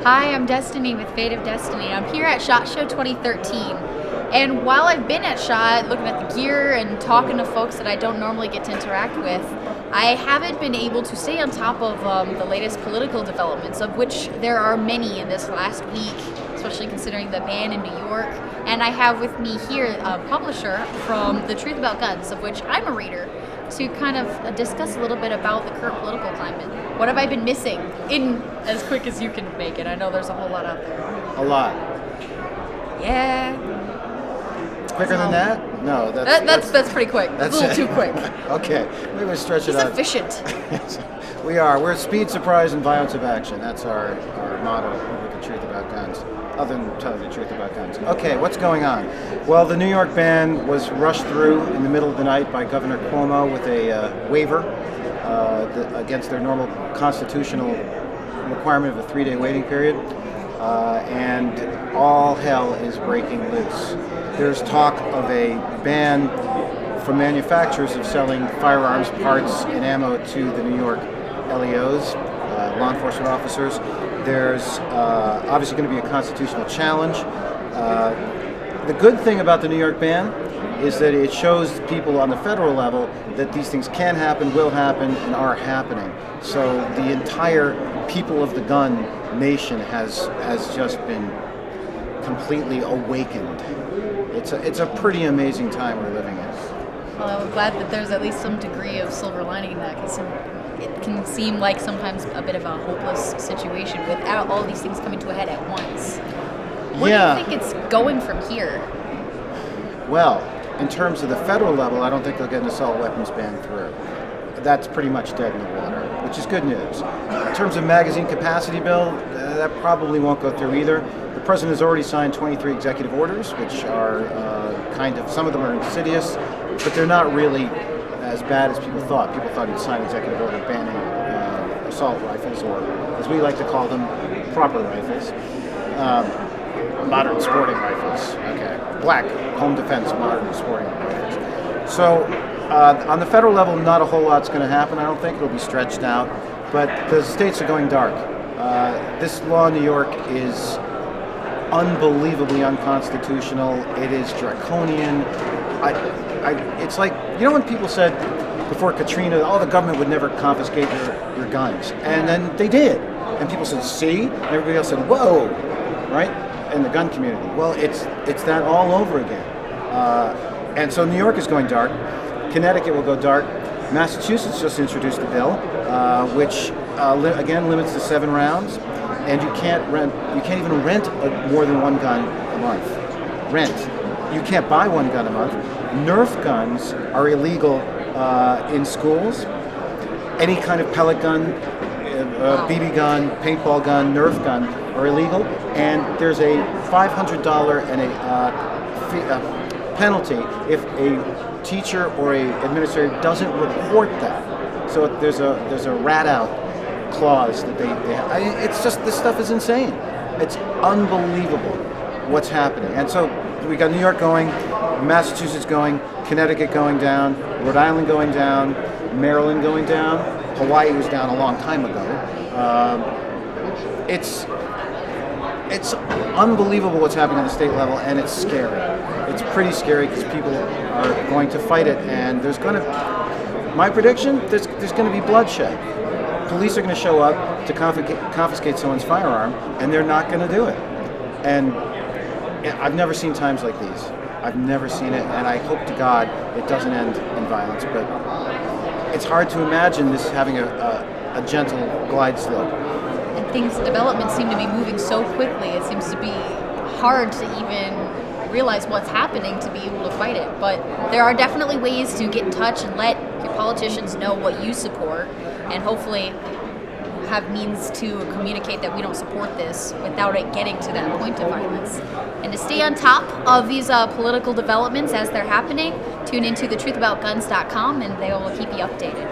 Hi, I'm Destiny with Fate of Destiny. I'm here at SHOT Show 2013. And while I've been at SHOT, looking at the gear and talking to folks that I don't normally get to interact with, I haven't been able to stay on top of the latest political developments, of which there are many in this last week, especially considering the ban in New York. And I have with me here a publisher from The Truth About Guns, of which I'm a reader, to kind of discuss a little bit about the current political climate. What have I been missing in as quick as you can make it? I know there's a whole lot out there. A lot. Yeah. Quicker than that? No, that's pretty quick. That's a little too quick. Okay, maybe we'll stretch it He's out. efficient. We are. We're speed, surprise, and violence of action. That's our motto with The Truth About Guns, other than telling the truth about guns. Okay, what's going on? Well, the New York ban was rushed through in the middle of the night by Governor Cuomo with a waiver against their normal constitutional requirement of a 3-day waiting period. And all hell is breaking loose. There's talk of a ban from manufacturers of selling firearms parts and ammo to the New York LEOs, law enforcement officers. There's obviously going to be a constitutional challenge. The good thing about the New York ban is that it shows people on the federal level that these things can happen, will happen, and are happening. So the entire people of the gun nation has just been completely awakened. It's a pretty amazing time we're living in. Well, I'm glad that there's at least some degree of silver lining in that, because it can seem like sometimes a bit of a hopeless situation without all these things coming to a head at once. Where do you think it's going from here? Well, in terms of the federal level, I don't think they'll get an assault weapons ban through. That's pretty much dead in the water, which is good news. In terms of magazine capacity bill, that probably won't go through either. The president has already signed 23 executive orders, which are some of them are insidious, but they're not really as bad as people thought. People thought he'd sign an executive order banning assault rifles, or as we like to call them, proper rifles. Modern sporting rifles. Okay. Black home defense modern sporting rifles. So on the federal level, not a whole lot's going to happen. I don't think it'll be stretched out, but the states are going dark. This law in New York is unbelievably unconstitutional. It is draconian. It's like, you know when people said before Katrina, the government would never confiscate your guns, and then they did, and people said, see, and everybody else said, whoa, right? In the gun community. Well, it's that all over again. And so New York is going dark. Connecticut will go dark. Massachusetts just introduced a bill, which again limits to 7 rounds, and you can't even rent more than 1 gun a month. Rent. You can't buy 1 gun a month. Nerf guns are illegal in schools. Any kind of pellet gun, BB gun, paintball gun, Nerf gun are illegal, and there's a $500 and a penalty if a teacher or a administrator doesn't report that. So there's a rat out clause that they have. It's just, this stuff is insane. It's unbelievable what's happening. And so we got New York going, Massachusetts going, Connecticut going down, Rhode Island going down, Maryland going down. Hawaii was down a long time ago. It's unbelievable what's happening on the state level, and it's scary. It's pretty scary because people are going to fight it, and my prediction, there's going to be bloodshed. Police are going to show up to confiscate someone's firearm, and they're not going to do it. And I've never seen times like these. I've never seen it, and I hope to God it doesn't end in violence, but it's hard to imagine this having a gentle glide slope. Developments seem to be moving so quickly, it seems to be hard to even realize what's happening to be able to fight it. But there are definitely ways to get in touch and let your politicians know what you support, and hopefully have means to communicate that we don't support this without it getting to that point of violence. And to stay on top of these political developments as they're happening, tune into thetruthAboutGuns.com, and they will keep you updated.